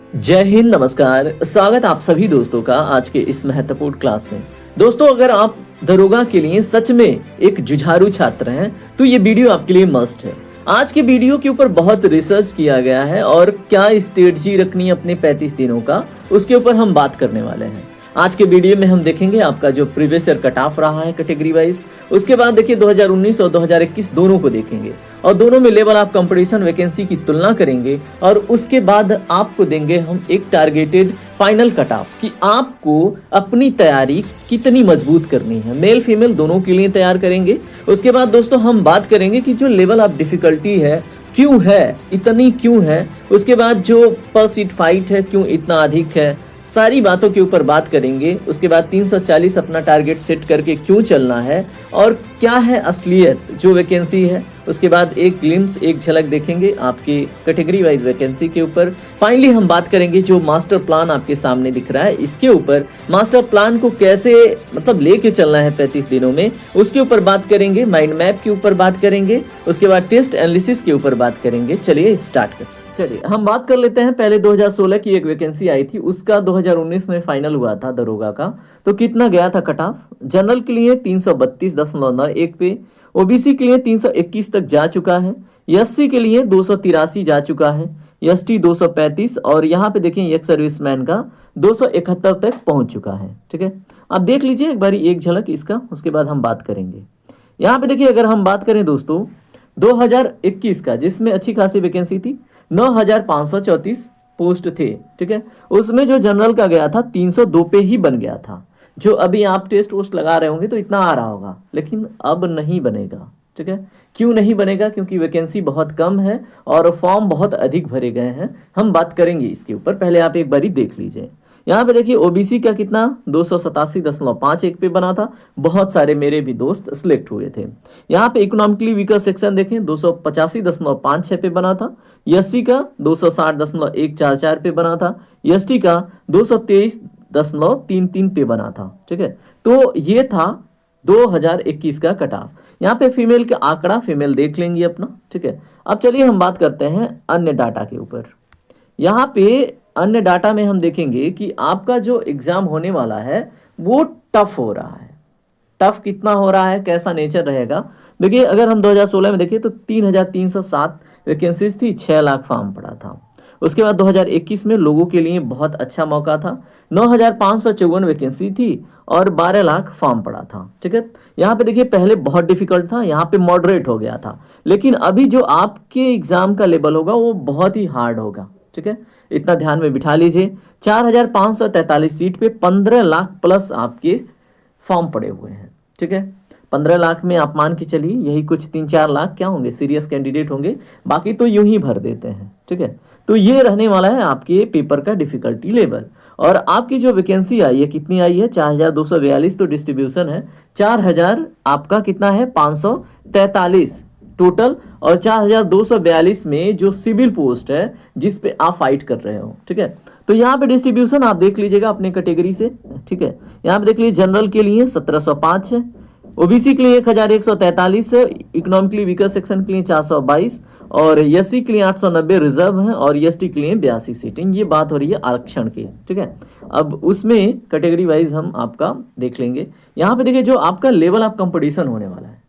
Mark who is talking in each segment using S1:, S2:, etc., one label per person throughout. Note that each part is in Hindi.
S1: जय हिंद, नमस्कार। स्वागत आप सभी दोस्तों का आज के इस महत्वपूर्ण क्लास में। दोस्तों, अगर आप दरोगा के लिए सच में एक जुझारू छात्र हैं तो ये वीडियो आपके लिए मस्ट है। आज के वीडियो के ऊपर बहुत रिसर्च किया गया है और क्या स्ट्रेटजी रखनी है अपने 35 दिनों का, उसके ऊपर हम बात करने वाले हैं। आज के वीडियो में हम देखेंगे आपका जो प्रीवियस ईयर कट ऑफ रहा है कैटेगरी वाइज, उसके बाद देखिए 2019 और 2021 दोनों को देखेंगे और दोनों में लेवल ऑफ कंपटीशन वैकेंसी की तुलना करेंगे और उसके बाद आपको देंगे हम एक टारगेटेड फाइनल कट ऑफ कि आपको अपनी तैयारी कितनी मजबूत करनी है। मेल फीमेल दोनों के लिए तैयार करेंगे। उसके बाद दोस्तों हम बात करेंगे कि जो लेवल ऑफ डिफिकल्टी है क्यों है, इतनी क्यों है। उसके बाद जो पर सीट फाइट है क्यों इतना अधिक है, सारी बातों के ऊपर बात करेंगे। उसके बाद 340 अपना टारगेट सेट करके क्यों चलना है और क्या है असलियत जो वैकेंसी है। उसके बाद एक ग्लिम्स, एक झलक देखेंगे आपकी कैटेगरी वाइज वैकेंसी के ऊपर। फाइनली हम बात करेंगे जो मास्टर प्लान आपके सामने दिख रहा है, इसके ऊपर मास्टर प्लान को कैसे लेके चलना है 35 दिनों में, उसके ऊपर बात करेंगे। माइंड मैप के ऊपर बात करेंगे। उसके बाद टेस्ट एनालिसिस के ऊपर बात करेंगे। चलिए स्टार्ट करते हैं। चलिए हम बात कर लेते हैं। पहले 2016 की एक वैकेंसी आई थी, उसका 2019 में फाइनल हुआ था दरोगा का। तो कितना गया था कट ऑफ? जनरल के लिए 332.91 पे, ओबीसी के लिए 321 तक जा चुका है, एससी के लिए 283 जा चुका है, एसटी 235 और यहाँ पे देखें एक्स सर्विसमैन का 271 तक पहुंच चुका है। ठीक है, आप देख लीजिए एक बारी एक झलक इसका, उसके बाद हम बात करेंगे। यहाँ पे देखिए अगर हम बात करें दोस्तों 2021 का, जिसमें अच्छी खासी वैकेंसी थी, 9,534 पोस्ट थे। ठीक है, उसमें जो जनरल का गया था 302 पे ही बन गया था। जो अभी आप टेस्ट वोस्ट लगा रहे होंगे तो इतना आ रहा होगा, लेकिन अब नहीं बनेगा। ठीक है, क्यों नहीं बनेगा? क्योंकि वैकेंसी बहुत कम है और फॉर्म बहुत अधिक भरे गए हैं। हम बात करेंगे इसके ऊपर, पहले आप एक बारी देख लीजिए। यहाँ पे देखिए ओबीसी का कितना 287.51 पे बना था। बहुत सारे मेरे भी दोस्त सिलेक्ट हुए थे। यहाँ पे इकोनॉमिकली वीकर सेक्शन देखें 285.56 पे बना था। एससी का 260.144 पे बना था। एसटी का 223.33 पे बना था। ठीक है, तो ये था 2021 का कट ऑफ। यहाँ पे फीमेल का आंकड़ा फीमेल देख लेंगे अपना। ठीक है, अब चलिए हम बात करते हैं अन्य डाटा के ऊपर। यहाँ पे अन्य डाटा में हम देखेंगे कि आपका जो एग्जाम होने वाला है वो टफ हो रहा है। टफ कितना हो रहा है, कैसा नेचर रहेगा? देखिए अगर हम 2016 में देखें तो 3,307 वैकेंसीज थी, 6 लाख फॉर्म पड़ा था। उसके बाद 2021 में लोगों के लिए बहुत अच्छा मौका था, 9,554 वैकेंसी थी और 12 लाख फॉर्म पड़ा था। ठीक है, यहाँ पे देखिए पहले बहुत डिफिकल्ट था, यहाँ पे मॉडरेट हो गया था, लेकिन अभी जो आपके एग्जाम का लेवल होगा वो बहुत ही हार्ड होगा। ठीक है, इतना ध्यान में बिठा लीजिए। 4,543 सीट पे 15 लाख प्लस आपके फॉर्म पड़े हुए हैं। ठीक है, 15 लाख में आप मान के चलिए यही कुछ 3-4 लाख क्या होंगे, सीरियस कैंडिडेट होंगे, बाकी तो यूं ही भर देते हैं। ठीक है, तो ये रहने वाला है आपके पेपर का डिफिकल्टी लेवल। और आपकी जो वैकेंसी आई है कितनी आई है? 4,242 तो डिस्ट्रीब्यूशन है, 4,000 आपका कितना है? 543 टोटल, और 4,242 में जो सिविल पोस्ट है जिस पे आप फाइट कर रहे हो। ठीक है, तो यहाँ पे डिस्ट्रीब्यूशन आप देख लीजिएगा अपने कैटेगरी से। ठीक है, यहाँ पे देख लीजिए जनरल के लिए 1,705 है, ओबीसी के लिए 1,143 है, इकोनॉमिकली वीकर सेक्शन के लिए 422 और एससी के लिए 890 रिजर्व है और एसटी के लिए 82 सीटिंग। ये बात हो रही है आरक्षण की। ठीक है, अब उसमें कैटेगरी वाइज हम आपका देख लेंगे। यहाँ पे देखिए जो आपका लेवल ऑफ कंपटीशन होने वाला है,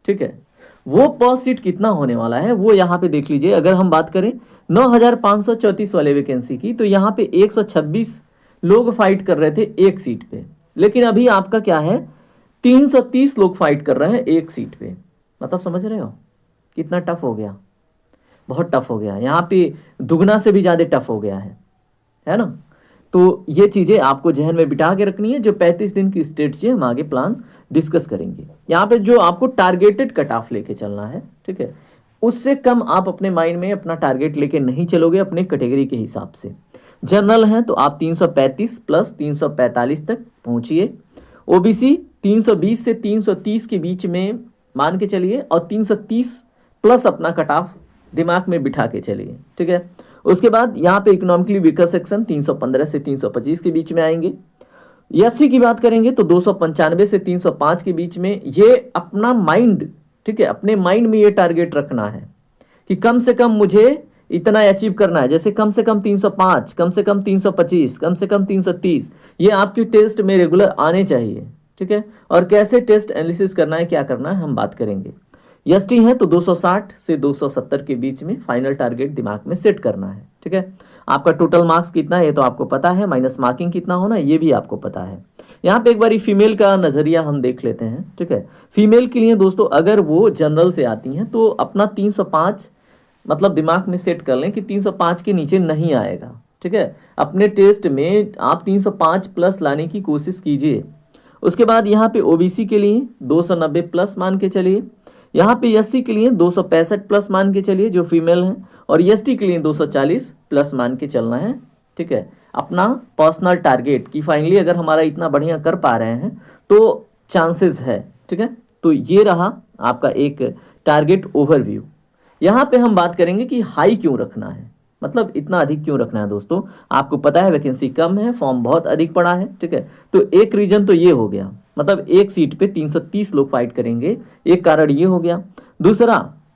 S1: ठीक है, वो पर सीट कितना होने वाला है वो यहाँ पे देख लीजिए। अगर हम बात करें 9,534 वाले वैकेंसी की, तो यहाँ पे 126 लोग फाइट कर रहे थे एक सीट पे, लेकिन अभी आपका क्या है 330 लोग फाइट कर रहे हैं एक सीट पे। मतलब समझ रहे हो कितना टफ हो गया? बहुत टफ हो गया, यहाँ पे दुगना से भी ज्यादा टफ हो गया है ना। तो ये चीजें आपको जहन में बिठा के रखनी है। जो 35 दिन की स्ट्रेटजी हम आगे प्लान डिस्कस करेंगे। यहाँ पे जो आपको टारगेटेड कट ऑफ लेके चलना है, ठीक है, उससे कम आप अपने माइंड में अपना टारगेट लेके नहीं चलोगे अपने कैटेगरी के हिसाब से। जनरल है तो आप 335 प्लस 345 तक पहुंचिए। ओबीसी 320 से 330 के बीच में मान के चलिए और 330 प्लस अपना कट ऑफ दिमाग में बिठा के चलिए। ठीक है, उसके बाद यहाँ पे इकोनॉमिकली वीकर सेक्शन 315 से 325 के बीच में आएंगे। एससी की बात करेंगे तो 295 से 305 के बीच में। ये अपना माइंड, ठीक है, अपने माइंड में ये टारगेट रखना है कि कम से कम मुझे इतना अचीव करना है, जैसे कम से कम 305, कम से कम 325, कम से कम 330, ये आपकी टेस्ट में रेगुलर आने चाहिए। ठीक है, और कैसे टेस्ट एनालिसिस करना है, क्या करना है, हम बात करेंगे। एसटी है तो 260 से 270 के बीच में फाइनल टारगेट दिमाग में सेट करना है। ठीक है, आपका टोटल मार्क्स कितना है ये तो आपको पता है, माइनस मार्किंग कितना होना ये भी आपको पता है। यहाँ पे एक बारी फीमेल का नज़रिया हम देख लेते हैं। ठीक है, फीमेल के लिए दोस्तों अगर वो जनरल से आती हैं तो अपना 305 मतलब दिमाग में सेट कर लें कि 305 के नीचे नहीं आएगा। ठीक है, अपने टेस्ट में आप 305 प्लस लाने की कोशिश कीजिए। उसके बाद यहाँ पे ओबीसी के लिए 290 प्लस मान के चलिए, यहाँ पे एससी के लिए 265 प्लस मान के चलिए जो फीमेल हैं, और एसटी के लिए 240 प्लस मान के चलना है। ठीक है, अपना पर्सनल टारगेट कि फाइनली अगर हमारा इतना बढ़िया कर पा रहे हैं तो चांसेस है। ठीक है, तो ये रहा आपका एक टारगेट ओवरव्यू। यहाँ पे हम बात करेंगे कि हाई क्यों रखना है, मतलब इतना अधिक क्यों रखना है। दोस्तों आपको पता है वैकेंसी कम है, फॉर्म बहुत अधिक पड़ा है। ठीक है, तो एक रीजन तो ये हो गया, मतलब एक सीट पे 330 लोग फाइट करेंगे, एक कारण ये हो गया।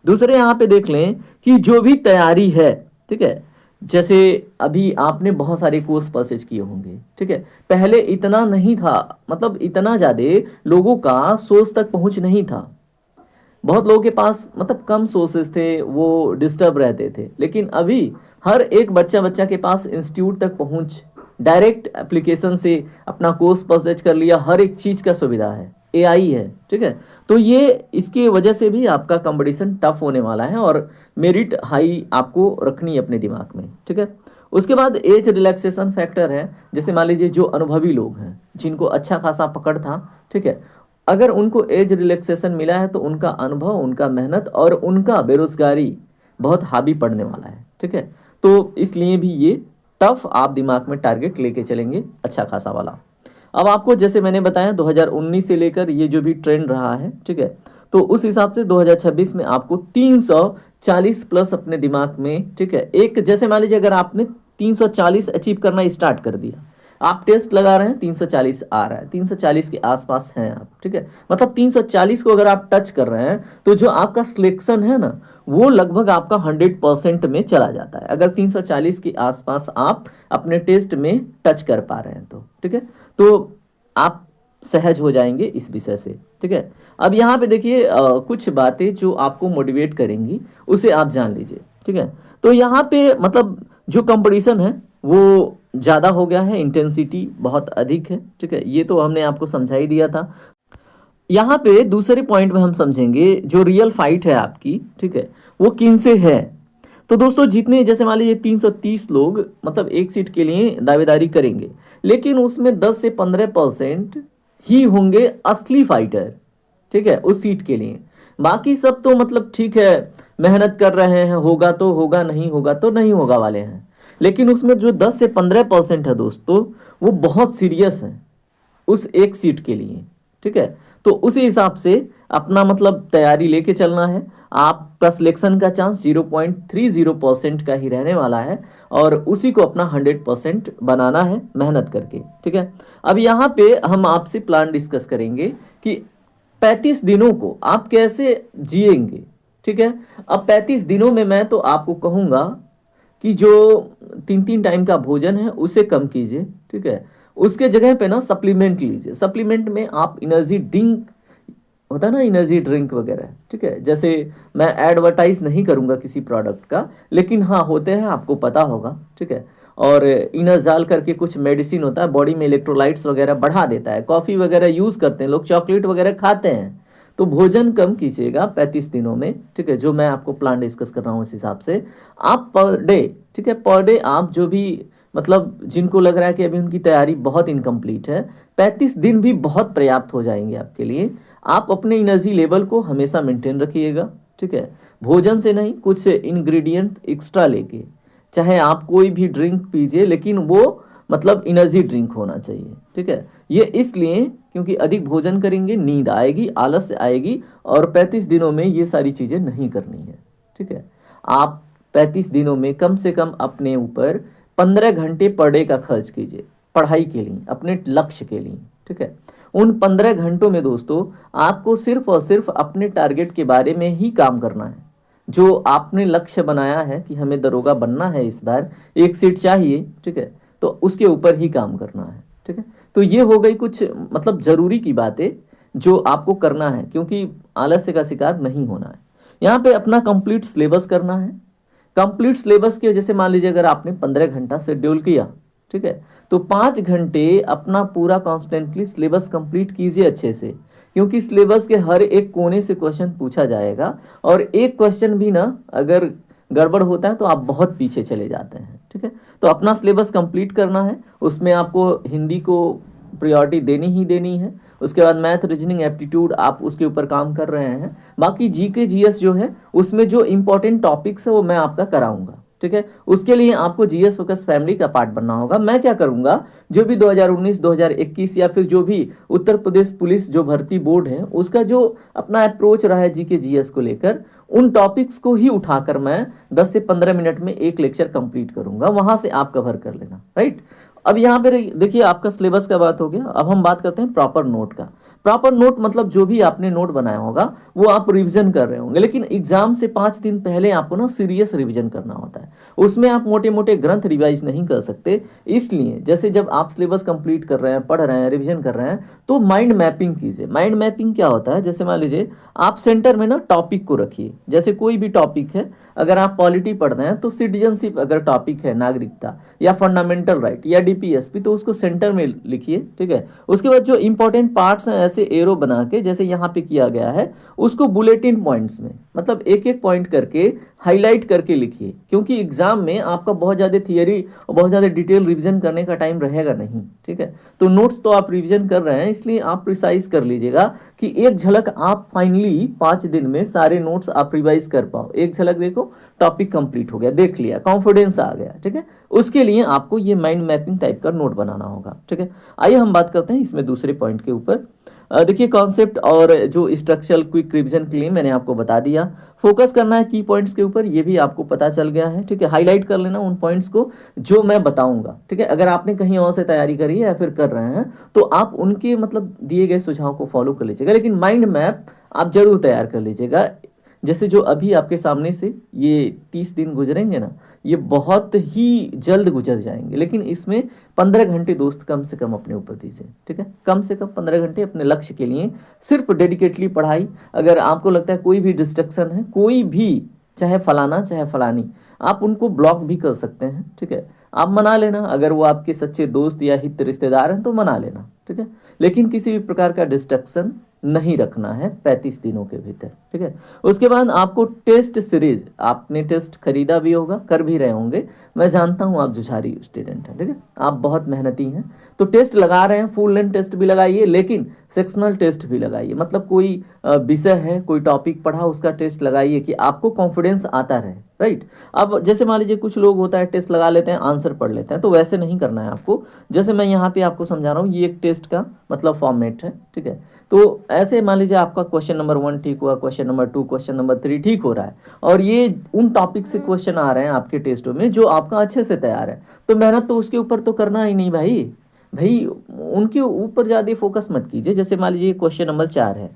S1: दूसरे यहाँ पे देख लें कि जो भी तैयारी है, ठीक है, जैसे अभी आपने बहुत सारे कोर्स परचेज किए होंगे। ठीक है, पहले इतना नहीं था, मतलब इतना ज़्यादा लोगों का सोर्स तक पहुँच नहीं था, बहुत लोगों के पास मतलब कम सोर्सेज थे, वो डिस्टर्ब रहते थे। लेकिन अभी हर एक बच्चा के पास इंस्टीट्यूट तक पहुंच, डायरेक्ट एप्लीकेशन से अपना कोर्स परचेज कर लिया, हर एक चीज़ का सुविधा है, एआई है। ठीक है, तो ये इसकी वजह से भी आपका कंपटीशन टफ होने वाला है और मेरिट हाई आपको रखनी है अपने दिमाग में। ठीक है, उसके बाद एज रिलैक्सेशन फैक्टर है। जैसे मान लीजिए जो अनुभवी लोग हैं, जिनको अच्छा खासा पकड़ था, ठीक है, अगर उनको एज रिलैक्सेशन मिला है तो उनका अनुभव, उनका मेहनत और उनका बेरोजगारी बहुत हावी पड़ने वाला है। ठीक है, तो इसलिए भी ये टफ आप दिमाग में टारगेट लेके चलेंगे अच्छा खासा वाला। अब आपको जैसे मैंने बताया 2019 से लेकर ये जो भी ट्रेंड रहा है, ठीक है, तो उस हिसाब से 2026 में आपको 340 प्लस अपने दिमाग में, ठीक है, एक जैसे मान लीजिए अगर आपने 340 अचीव करना स्टार्ट कर दिया, आप टेस्ट लगा रहे हैं 340 आ रहा है, 340 के आसपास हैं आप। ठीक है, मतलब 340 को अगर आप टच कर रहे हैं तो जो आपका सिलेक्शन है ना वो लगभग आपका 100% में चला जाता है, अगर 340 के आसपास आप अपने टेस्ट में टच कर पा रहे हैं तो। ठीक है, तो आप सहज हो जाएंगे इस विषय से। ठीक है, अब यहाँ पे देखिए कुछ बातें जो आपको मोटिवेट करेंगी उसे आप जान लीजिए। ठीक है, तो यहाँ पे मतलब जो कंपटीशन है वो ज़्यादा हो गया है, इंटेंसिटी बहुत अधिक है। ठीक है, ये तो हमने आपको समझा ही दिया था। यहाँ पे दूसरे पॉइंट में हम समझेंगे जो रियल फाइट है आपकी, ठीक है, वो किन से है। तो दोस्तों जितने जैसे मान लीजिए 330 लोग मतलब एक सीट के लिए दावेदारी करेंगे, लेकिन उसमें 10 से 15% ही होंगे असली फाइटर। ठीक है, उस सीट के लिए बाकी सब तो मतलब ठीक है, मेहनत कर रहे हैं, होगा तो होगा, नहीं होगा तो नहीं होगा वाले हैं। लेकिन उसमें जो 10 से 15% है दोस्तों, वो बहुत सीरियस है उस एक सीट के लिए। ठीक है, तो उसी हिसाब से अपना मतलब तैयारी लेके चलना है। आपका सिलेक्शन का चांस 0.30% का ही रहने वाला है और उसी को अपना 100% बनाना है मेहनत करके। ठीक है, अब यहाँ पे हम आपसे प्लान डिस्कस करेंगे कि 35 दिनों को आप कैसे जिएंगे। ठीक है, अब 35 दिनों में मैं तो आपको कहूँगा कि जो 3 टाइम का भोजन है उसे कम कीजिए। ठीक है, उसके जगह पे ना सप्लीमेंट लीजिए। सप्लीमेंट में आप एनर्जी ड्रिंक होता है ना, एनर्जी ड्रिंक वगैरह। ठीक है, जैसे मैं एडवर्टाइज नहीं करूंगा किसी प्रोडक्ट का, लेकिन हाँ होते हैं, आपको पता होगा। ठीक है, और इनरजाल करके कुछ मेडिसिन होता है, बॉडी में इलेक्ट्रोलाइट्स वगैरह बढ़ा देता है। कॉफ़ी वगैरह यूज़ करते हैं लोग, चॉकलेट वगैरह खाते हैं। तो भोजन कम कीजिएगा 35 दिनों में। ठीक है, जो मैं आपको प्लान डिस्कस कर रहा हूँ इस हिसाब से आप पर डे, ठीक है, पर डे आप जो भी मतलब जिनको लग रहा है कि अभी उनकी तैयारी बहुत इनकम्प्लीट है, 35 दिन भी बहुत पर्याप्त हो जाएंगे आपके लिए। आप अपने एनर्जी लेवल को हमेशा मेंटेन रखिएगा। ठीक है, भोजन से नहीं, कुछ इंग्रेडिएंट एक्स्ट्रा लेके, चाहे आप कोई भी ड्रिंक पीजिए, लेकिन वो मतलब एनर्जी ड्रिंक होना चाहिए। ठीक है, ये इसलिए क्योंकि अधिक भोजन करेंगे नींद आएगी, आलस आएगी, और 35 दिनों में ये सारी चीज़ें नहीं करनी है। ठीक है, आप 35 दिनों में कम से कम अपने ऊपर 15 घंटे पर डे का खर्च कीजिए पढ़ाई के लिए, अपने लक्ष्य के लिए। ठीक है, उन 15 घंटों में दोस्तों आपको सिर्फ और सिर्फ अपने टारगेट के बारे में ही काम करना है। जो आपने लक्ष्य बनाया है कि हमें दरोगा बनना है, इस बार एक सीट चाहिए, ठीक है, तो उसके ऊपर ही काम करना है, ठीक है। तो ये हो गई कुछ मतलब जरूरी की बातें जो आपको करना है, क्योंकि आलस्य का शिकार नहीं होना है। यहाँ पे अपना कंप्लीट सिलेबस करना है। कंप्लीट सिलेबस की वजह से मान लीजिए अगर आपने 15 घंटा शेड्यूल किया, ठीक है, तो 5 घंटे अपना पूरा कॉन्स्टेंटली सिलेबस कंप्लीट कीजिए अच्छे से, क्योंकि सिलेबस के हर एक कोने से क्वेश्चन पूछा जाएगा, और एक क्वेश्चन भी ना अगर गड़बड़ होता है तो आप बहुत पीछे चले जाते हैं, ठीक है। तो अपना सिलेबस कंप्लीट करना है, उसमें आपको हिंदी को प्रायोरिटी देनी ही देनी है। उसके बाद मैथ, रीजनिंग, एप्टीट्यूड आप उसके ऊपर काम कर रहे हैं। बाकी जीके जीएस जो है उसमें जो इंपॉर्टेंट टॉपिक्स है वो मैं आपका कराऊंगा, ठीक है। उसके लिए आपको जीएस फोकस फैमिली का पार्ट बनना होगा। मैं क्या करूंगा, जो भी 2019 2021 या फिर जो भी उत्तर प्रदेश पुलिस जो भर्ती बोर्ड है उसका जो अपना अप्रोच रहा है जीके जीएस को लेकर, उन टॉपिक्स को ही उठाकर मैं 10 से 15 मिनट में एक लेक्चर कंप्लीट करूंगा, वहां से आप कवर कर लेना, राइट। अब यहाँ पे देखिए आपका सिलेबस का बात हो गया। अब हम बात करते हैं प्रॉपर नोट का। प्रॉपर नोट मतलब जो भी आपने नोट बनाया होगा वो आप रिवीजन कर रहे होंगे, लेकिन एग्जाम से 5 दिन पहले आपको ना सीरियस रिवीजन करना होता है। उसमें आप मोटे मोटे ग्रंथ रिवाइज नहीं कर सकते, इसलिए जैसे जब आप सिलेबस कंप्लीट कर रहे हैं, पढ़ रहे हैं, रिवीजन कर रहे हैं, तो माइंड मैपिंग कीजिए। माइंड मैपिंग क्या होता है, जैसे मान लीजिए आप सेंटर में ना टॉपिक को रखिए। जैसे कोई भी टॉपिक है, अगर आप पॉलिटी पढ़ रहे हैं तो सिटीजनशिप अगर टॉपिक है, नागरिकता या फंडामेंटल राइट या डीपीएसपी, तो उसको सेंटर में लिखिए, ठीक है। उसके बाद जो इंपॉर्टेंट पार्ट्स हैं ऐसे एरो बना के, जैसे यहाँ पे किया गया है, उसको बुलेटिन पॉइंट्स में मतलब एक एक पॉइंट करके हाईलाइट करके लिखिए, क्योंकि एग्जाम में आपका बहुत ज़्यादा थियरी और बहुत ज़्यादा डिटेल रिवीजन करने का टाइम रहेगा नहीं, ठीक है। तो नोट्स तो आप रिवीजन कर रहे हैं, इसलिए आप प्रिसाइज कर लीजिएगा कि एक झलक आप फाइनली 5 दिन में सारे नोट्स आप रिवाइज कर पाओ। एक झलक देखो, टॉपिक कंप्लीट हो गया, देख लिया, कॉन्फिडेंस आ गया, ठीक है। उसके लिए आपको ये माइंड मैपिंग टाइप का नोट बनाना होगा, ठीक है। आइए हम बात करते हैं इसमें दूसरे पॉइंट के ऊपर। देखिए कॉन्सेप्ट और जो स्ट्रक्चरल क्विक रिवीजन के लिए मैंने आपको बता दिया। फोकस करना है की पॉइंट्स के ऊपर, ये भी आपको पता चल गया है, ठीक है। हाईलाइट कर लेना उन पॉइंट्स को जो मैं बताऊंगा, ठीक है। अगर आपने कहीं और से तैयारी करी है या फिर कर रहे हैं तो आप उनके मतलब दिए गए सुझाव को फॉलो कर लीजिएगा, लेकिन माइंड मैप आप जरूर तैयार कर लीजिएगा। जैसे जो अभी आपके सामने से ये 30 दिन गुजरेंगे ना, ये बहुत ही जल्द गुजर जाएंगे, लेकिन इसमें 15 घंटे दोस्त कम से कम अपने ऊपर दीजिए, ठीक है। कम से कम 15 घंटे अपने लक्ष्य के लिए सिर्फ डेडिकेटली पढ़ाई। अगर आपको लगता है कोई भी डिस्ट्रक्शन है, कोई भी, चाहे फलाना चाहे फलानी, आप उनको ब्लॉक भी कर सकते हैं, ठीक है। आप मना लेना, अगर वो आपके सच्चे दोस्त या हित रिश्तेदार हैं तो मना लेना, ठीक है। लेकिन किसी भी प्रकार का डिस्ट्रक्शन नहीं रखना है 35 दिनों के भीतर, ठीक है। उसके बाद आपको टेस्ट सीरीज, आपने टेस्ट खरीदा भी होगा, कर भी रहे होंगे, मैं जानता हूँ आप जुझारी स्टूडेंट हैं, ठीक है, आप बहुत मेहनती हैं। तो टेस्ट लगा रहे हैं, फुल लेंथ टेस्ट भी लगाइए, लेकिन सेक्शनल टेस्ट भी लगाइए। मतलब कोई विषय है, कोई टॉपिक पढ़ा, उसका टेस्ट लगाइए कि आपको कॉन्फिडेंस आता रहे, राइट। अब जैसे मान लीजिए कुछ लोग होता है टेस्ट लगा लेते हैं, आंसर पढ़ लेते हैं, तो वैसे नहीं करना है आपको। जैसे मैं यहाँ पे आपको समझा रहा हूँ, ये एक टेस्ट का मतलब फॉर्मेट है, ठीक है। तो ऐसे मान लीजिए आपका क्वेश्चन नंबर 1 ठीक हुआ, क्वेश्चन नंबर 2, क्वेश्चन नंबर 3 ठीक हो रहा है, और ये उन टॉपिक से क्वेश्चन आ रहे हैं आपके टेस्टों में जो आपका अच्छे से तैयार है, तो मेहनत तो उसके ऊपर तो करना ही नहीं भाई। भाई उनके ऊपर ज़्यादा फोकस मत कीजिए। जैसे मान लीजिए क्वेश्चन नंबर 4 है,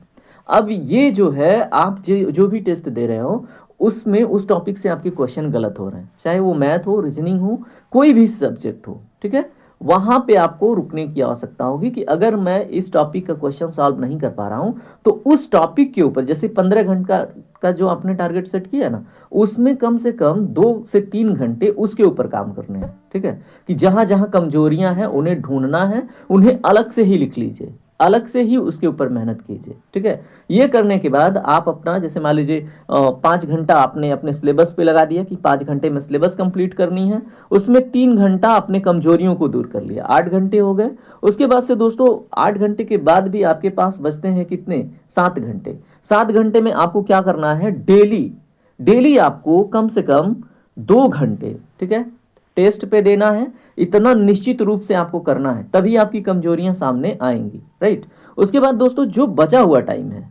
S1: अब ये जो है आप जो भी टेस्ट दे रहे हो उसमें उस टॉपिक से आपके क्वेश्चन गलत हो रहे हैं, चाहे वो मैथ हो, रीजनिंग हो, कोई भी सब्जेक्ट हो, ठीक है। वहां पे आपको रुकने की आवश्यकता होगी कि अगर मैं इस टॉपिक का क्वेश्चन सॉल्व नहीं कर पा रहा हूं तो उस टॉपिक के ऊपर, जैसे 15 घंटा का जो आपने टारगेट सेट किया ना, उसमें कम से कम 2 से 3 घंटे उसके ऊपर काम करने हैं, ठीक है। कि जहां जहां कमजोरियां हैं उन्हें ढूंढना है, उन्हें अलग से ही लिख लीजिए, अलग से ही उसके ऊपर मेहनत कीजिए, ठीक है। ये करने के बाद आप अपना, जैसे मान लीजिए 5 घंटा आपने अपने सिलेबस पे लगा दिया कि 5 घंटे में सिलेबस कंप्लीट करनी है, उसमें 3 घंटा अपने कमजोरियों को दूर कर लिया, 8 घंटे हो गए। उसके बाद से दोस्तों 8 घंटे के बाद भी आपके पास बचते हैं कितने, 7 घंटे। 7 घंटे में आपको क्या करना है, डेली डेली आपको कम से कम 2 घंटे, ठीक है, टेस्ट पे देना है। इतना निश्चित रूप से आपको करना है, तभी आपकी कमजोरियां सामने आएंगी, राइट। उसके बाद दोस्तों जो बचा हुआ टाइम है,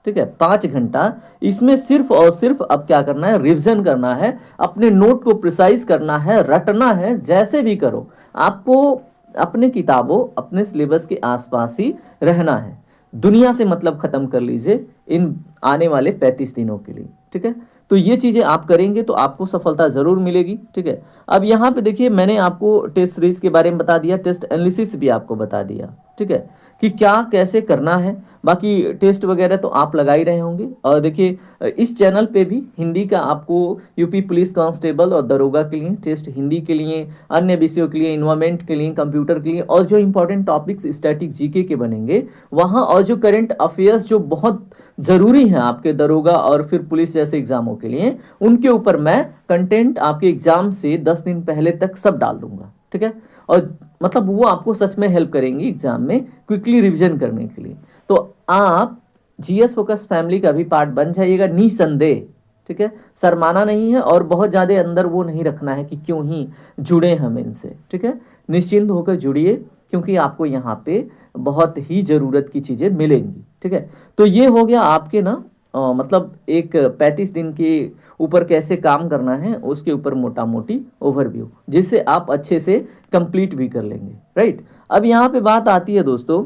S1: ठीक है, 5 घंटा, इसमें सिर्फ और सिर्फ अब क्या करना है, रिवीजन करना है, अपने नोट को प्रिसाइज करना है, रटना है। जैसे भी करो आपको अपने किताबों, अपने सिलेबस के आसपास ही रहना है। दुनिया से मतलब खत्म कर लीजिए इन आने वाले 35 दिनों के लिए, ठीक है। तो ये चीज़ें आप करेंगे तो आपको सफलता ज़रूर मिलेगी, ठीक है। अब यहाँ पे देखिए मैंने आपको टेस्ट सीरीज के बारे में बता दिया, टेस्ट एनालिसिस भी आपको बता दिया, ठीक है, कि क्या कैसे करना है। बाकी टेस्ट वगैरह तो आप लगा ही रहे होंगे। और देखिए इस चैनल पे भी हिंदी का आपको यूपी पुलिस कांस्टेबल और दरोगा के लिए टेस्ट, हिंदी के लिए, अन्य विषयों के लिए, इन्वायरमेंट के लिए, कंप्यूटर के लिए, और जो इंपॉर्टेंट टॉपिक्स स्टैटिक जीके के बनेंगे वहाँ, और जो करंट अफेयर्स जो बहुत ज़रूरी हैं आपके दरोगा और फिर पुलिस जैसे एग्जामों के लिए, उनके ऊपर मैं कंटेंट आपके एग्जाम से 10 दिन पहले तक सब डाल दूंगा, ठीक है। और मतलब वो आपको सच में हेल्प करेंगी एग्जाम में क्विकली रिवीजन करने के लिए। तो आप जीएस फोकस फैमिली का भी पार्ट बन जाइएगा निसंदेह, ठीक है। शर्माना नहीं है और बहुत ज़्यादा अंदर वो नहीं रखना है कि क्यों ही जुड़े हम इनसे, ठीक है। निश्चिंत होकर जुड़िए क्योंकि आपको यहाँ पे बहुत ही ज़रूरत की चीज़ें मिलेंगी, ठीक है। तो ये हो गया आपके ना मतलब एक 35 दिन के ऊपर कैसे काम करना है उसके ऊपर मोटा मोटी ओवरव्यू, जिससे आप अच्छे से कंप्लीट भी कर लेंगे, राइट। अब यहाँ पे बात आती है दोस्तों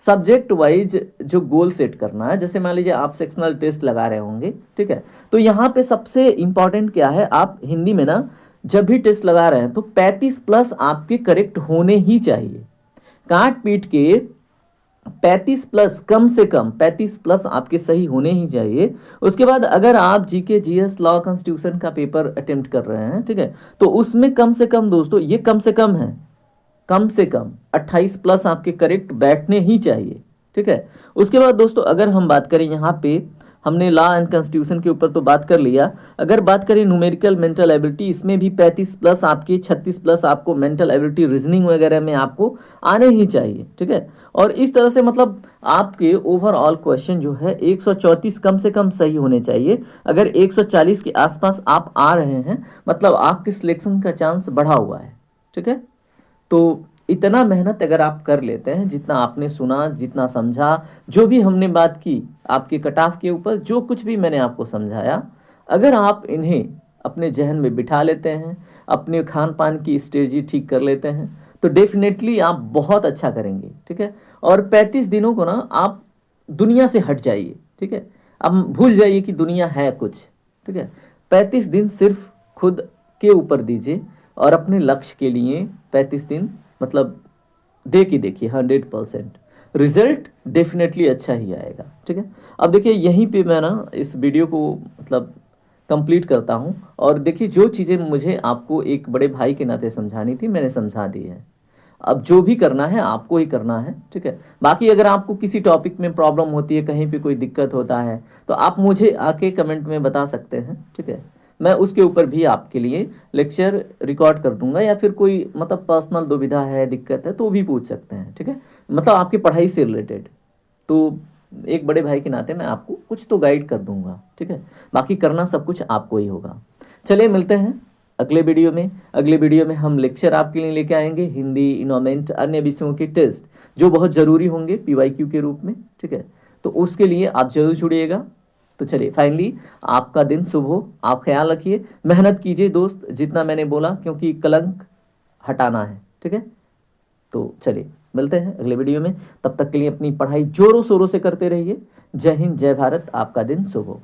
S1: सब्जेक्ट वाइज जो गोल सेट करना है। जैसे मान लीजिए आप सेक्शनल टेस्ट लगा रहे होंगे, ठीक है, तो यहाँ पे सबसे इंपॉर्टेंट क्या है, आप हिंदी में ना जब भी टेस्ट लगा रहे हैं तो 35 प्लस आपके करेक्ट होने ही चाहिए। काट पीट के 35 प्लस, कम से कम 35 प्लस आपके सही होने ही चाहिए। उसके बाद अगर आप जीके जीएस लॉ कॉन्स्टिट्यूशन का पेपर अटेम्प्ट कर रहे हैं, ठीक है, तो उसमें कम से कम दोस्तों, ये कम से कम है, कम से कम 28 प्लस आपके करेक्ट बैठने ही चाहिए, ठीक है। उसके बाद दोस्तों अगर हम बात करें यहाँ पे, हमने लॉ एंड कॉन्स्टिट्यूशन के ऊपर तो बात कर लिया। अगर बात करें न्यूमेरिकल मेंटल एबिलिटी, इसमें भी 35 प्लस आपके, 36 प्लस आपको मेंटल एबिलिटी रीजनिंग वगैरह में आपको आने ही चाहिए, ठीक है। और इस तरह से मतलब आपके ओवरऑल क्वेश्चन जो है 134 कम से कम सही होने चाहिए। अगर 140 के आसपास आप आ रहे हैं मतलब आपके सिलेक्शन का चांस बढ़ा हुआ है, ठीक है। तो इतना मेहनत अगर आप कर लेते हैं, जितना आपने सुना, जितना समझा, जो भी हमने बात की आपके कट ऑफ के ऊपर, जो कुछ भी मैंने आपको समझाया, अगर आप इन्हें अपने जहन में बिठा लेते हैं, अपने खान पान की स्ट्रेटजी ठीक कर लेते हैं, तो डेफिनेटली आप बहुत अच्छा करेंगे, ठीक है। और 35 दिनों को ना आप दुनिया से हट जाइए, ठीक है। अब भूल जाइए कि दुनिया है कुछ, ठीक है। 35 दिन सिर्फ खुद के ऊपर दीजिए और अपने लक्ष्य के लिए 35 दिन मतलब देखिए 100% रिजल्ट डेफिनेटली अच्छा ही आएगा, ठीक है। अब देखिए यहीं पे मैं ना इस वीडियो को मतलब कंप्लीट करता हूँ। और देखिए जो चीज़ें मुझे आपको एक बड़े भाई के नाते समझानी थी मैंने समझा दी है। अब जो भी करना है आपको ही करना है, ठीक है। बाकी अगर आपको किसी टॉपिक में प्रॉब्लम होती है, कहीं पे कोई दिक्कत होता है, तो आप मुझे आके कमेंट में बता सकते हैं, ठीक है। मैं उसके ऊपर भी आपके लिए लेक्चर रिकॉर्ड कर दूंगा, या फिर कोई मतलब पर्सनल दुविधा है, दिक्कत है तो भी पूछ सकते हैं, ठीक है। मतलब आपकी पढ़ाई से रिलेटेड, तो एक बड़े भाई के नाते मैं आपको कुछ तो गाइड कर दूंगा, ठीक है। बाकी करना सब कुछ आपको ही होगा। चलिए मिलते हैं अगले वीडियो में। अगले वीडियो में हम लेक्चर आपके लिए लेके आएंगे, हिंदी, इन्वायरमेंट, अन्य विषयों के टेस्ट जो बहुत ज़रूरी होंगे पीवाईक्यू के रूप में, ठीक है। तो उसके लिए आप जरूर जुड़िएगा। तो चलिए फाइनली आपका दिन शुभ हो, आप ख्याल रखिए, मेहनत कीजिए दोस्त जितना मैंने बोला, क्योंकि कलंक हटाना है, ठीक है। तो चलिए मिलते हैं अगले वीडियो में, तब तक के लिए अपनी पढ़ाई जोरों शोरों से करते रहिए। जय हिंद, जय भारत, आपका दिन शुभ हो।